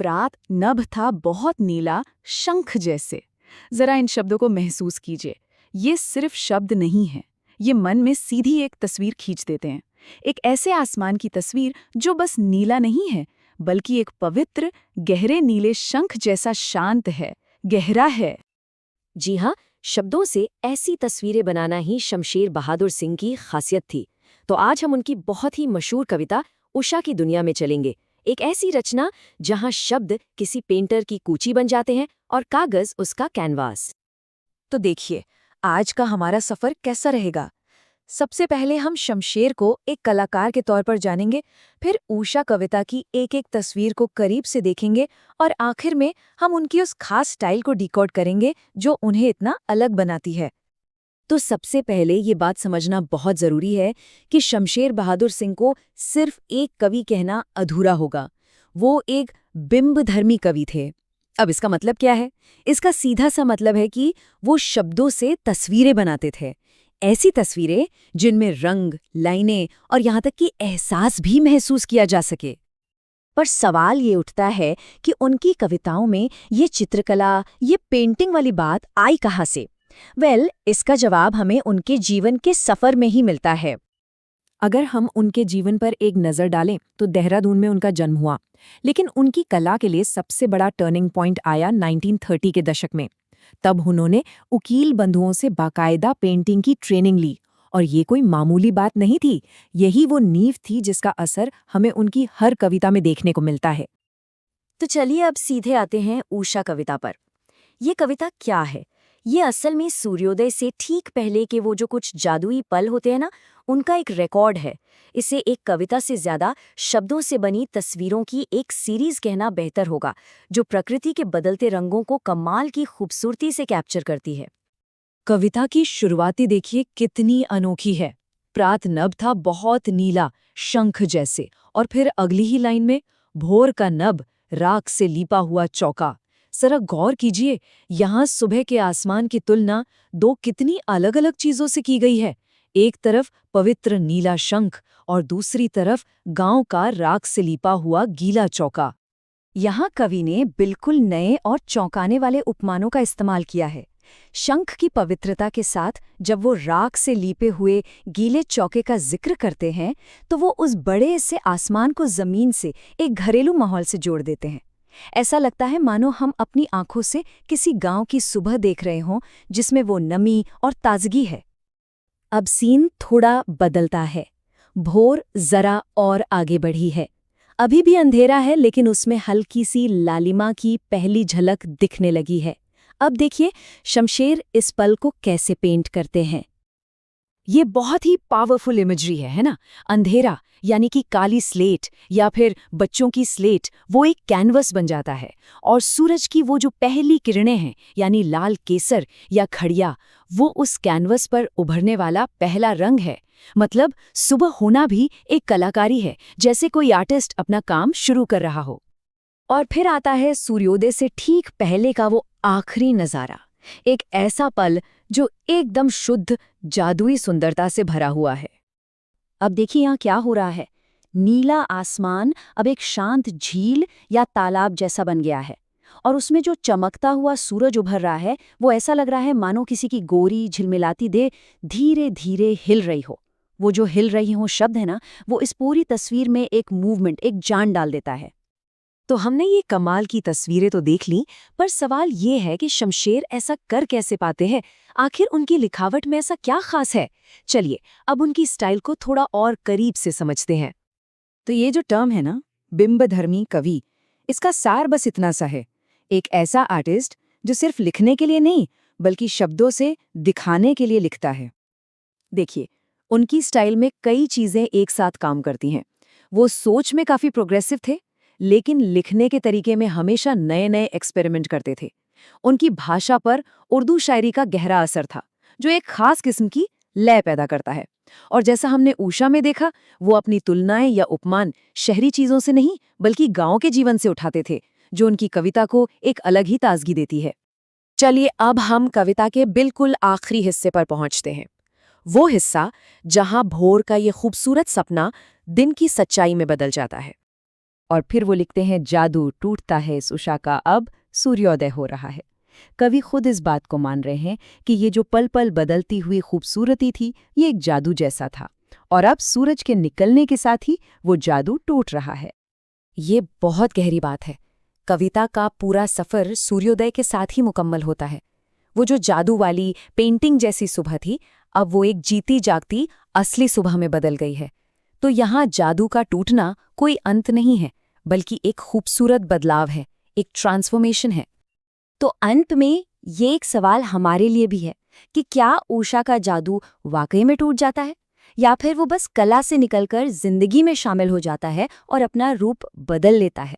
प्रात नभ था बहुत नीला शंख जैसे। जरा इन शब्दों को महसूस कीजिए। ये सिर्फ शब्द नहीं है, ये मन में सीधी एक तस्वीर खींच देते हैं। एक ऐसे आसमान की तस्वीर जो बस नीला नहीं है, बल्कि एक पवित्र गहरे नीले शंख जैसा शांत है, गहरा है। जी हाँ, शब्दों से ऐसी तस्वीरें बनाना ही शमशेर बहादुर सिंह की खासियत थी। तो आज हम उनकी बहुत ही मशहूर कविता उषा की दुनिया में चलेंगे। एक ऐसी रचना जहाँ शब्द किसी पेंटर की कूची बन जाते हैं और कागज उसका कैनवास। तो देखिए, आज का हमारा सफर कैसा रहेगा। सबसे पहले हम शमशेर को एक कलाकार के तौर पर जानेंगे, फिर उषा कविता की एक एक तस्वीर को करीब से देखेंगे और आखिर में हम उनकी उस खास स्टाइल को डिकोड करेंगे जो उन्हें इतना अलग बनाती है। तो सबसे पहले ये बात समझना बहुत ज़रूरी है कि शमशेर बहादुर सिंह को सिर्फ एक कवि कहना अधूरा होगा। वो एक बिंबधर्मी कवि थे। अब इसका मतलब क्या है? इसका सीधा सा मतलब है कि वो शब्दों से तस्वीरें बनाते थे। ऐसी तस्वीरें जिनमें रंग, लाइनें और यहाँ तक कि एहसास भी महसूस किया जा सके। पर सवाल ये उठता है कि उनकी कविताओं में ये चित्रकला, ये पेंटिंग वाली बात आई कहाँ से? इसका जवाब हमें उनके जीवन के सफर में ही मिलता है। अगर हम उनके जीवन पर एक नज़र डालें तो देहरादून में उनका जन्म हुआ, लेकिन उनकी कला के लिए सबसे बड़ा टर्निंग पॉइंट आया 1930 के दशक में। तब उन्होंने उकील बंधुओं से बाकायदा पेंटिंग की ट्रेनिंग ली, और ये कोई मामूली बात नहीं थी। यही वो नींव थी जिसका असर हमें उनकी हर कविता में देखने को मिलता है। तो चलिए अब सीधे आते हैं उषा कविता पर। ये कविता क्या है? ये असल में सूर्योदय से ठीक पहले के वो जो कुछ जादुई पल होते हैं ना, उनका एक रिकॉर्ड है। इसे एक कविता से ज्यादा शब्दों से बनी तस्वीरों की एक सीरीज कहना बेहतर होगा, जो प्रकृति के बदलते रंगों को कमाल की खूबसूरती से कैप्चर करती है। कविता की शुरुआती देखिए कितनी अनोखी है। प्रात नभ था बहुत नीला शंख जैसे, और फिर अगली ही लाइन में भोर का नभ राख से लिपा हुआ चौका। जरा गौर कीजिए, यहाँ सुबह के आसमान की तुलना दो कितनी अलग अलग चीजों से की गई है। एक तरफ पवित्र नीला शंख और दूसरी तरफ गांव का राख से लिपा हुआ गीला चौका। यहाँ कवि ने बिल्कुल नए और चौंकाने वाले उपमानों का इस्तेमाल किया है। शंख की पवित्रता के साथ जब वो राख से लीपे हुए गीले चौके का जिक्र करते हैं, तो वो उस बड़े से आसमान को जमीन से एक घरेलू माहौल से जोड़ देते हैं। ऐसा लगता है मानो हम अपनी आंखों से किसी गांव की सुबह देख रहे हों, जिसमें वो नमी और ताजगी है। अब सीन थोड़ा बदलता है। भोर जरा और आगे बढ़ी है। अभी भी अंधेरा है, लेकिन उसमें हल्की सी लालिमा की पहली झलक दिखने लगी है। अब देखिए शमशेर इस पल को कैसे पेंट करते हैं। ये बहुत ही पावरफुल इमेजरी है ना? अंधेरा यानी कि काली स्लेट या फिर बच्चों की स्लेट, वो एक कैनवस बन जाता है, और सूरज की वो जो पहली किरणें हैं यानी लाल केसर या खड़िया, वो उस कैनवस पर उभरने वाला पहला रंग है। मतलब सुबह होना भी एक कलाकारी है, जैसे कोई आर्टिस्ट अपना काम शुरू कर रहा हो। और फिर आता है सूर्योदय से ठीक पहले का वो आखिरी नज़ारा, एक ऐसा पल जो एकदम शुद्ध जादुई सुंदरता से भरा हुआ है। अब देखिए यहाँ क्या हो रहा है। नीला आसमान अब एक शांत झील या तालाब जैसा बन गया है, और उसमें जो चमकता हुआ सूरज उभर रहा है, वो ऐसा लग रहा है मानो किसी की गोरी झिलमिलाती देह धीरे धीरे हिल रही हो। वो जो हिल रही हो शब्द है ना, वो इस पूरी तस्वीर में एक मूवमेंट, एक जान डाल देता है। तो हमने ये कमाल की तस्वीरें तो देख लीं, पर सवाल ये है कि शमशेर ऐसा कर कैसे पाते हैं? आखिर उनकी लिखावट में ऐसा क्या खास है? चलिए अब उनकी स्टाइल को थोड़ा और करीब से समझते हैं। तो ये जो टर्म है ना, बिंबधर्मी कवि, इसका सार बस इतना सा है। एक ऐसा आर्टिस्ट जो सिर्फ लिखने के लिए नहीं, बल्कि शब्दों से दिखाने के लिए लिखता है। देखिए, उनकी स्टाइल में कई चीजें एक साथ काम करती हैं। वो सोच में काफी प्रोग्रेसिव थे, लेकिन लिखने के तरीके में हमेशा नए नए एक्सपेरिमेंट करते थे। उनकी भाषा पर उर्दू शायरी का गहरा असर था, जो एक खास किस्म की लय पैदा करता है। और जैसा हमने उषा में देखा, वो अपनी तुलनाएं या उपमान शहरी चीजों से नहीं, बल्कि गांव के जीवन से उठाते थे, जो उनकी कविता को एक अलग ही ताजगी देती है। चलिए अब हम कविता के बिल्कुल आखिरी हिस्से पर पहुंचते हैं। वो हिस्सा जहां भोर का ये खूबसूरत सपना दिन की सच्चाई में बदल जाता है। और फिर वो लिखते हैं, जादू टूटता है इस उषा का, अब सूर्योदय हो रहा है। कवि खुद इस बात को मान रहे हैं कि ये जो पल पल बदलती हुई खूबसूरती थी, ये एक जादू जैसा था, और अब सूरज के निकलने के साथ ही वो जादू टूट रहा है। ये बहुत गहरी बात है। कविता का पूरा सफ़र सूर्योदय के साथ ही मुकम्मल होता है। वो जो जादू वाली पेंटिंग जैसी सुबह थी, अब वो एक जीती जागती असली सुबह में बदल गई है। तो यहाँ जादू का टूटना कोई अंत नहीं है, बल्कि एक खूबसूरत बदलाव है, एक ट्रांसफॉर्मेशन है। तो अंत में ये एक सवाल हमारे लिए भी है कि क्या उषा का जादू वाकई में टूट जाता है, या फिर वो बस कला से निकलकर जिंदगी में शामिल हो जाता है और अपना रूप बदल लेता है।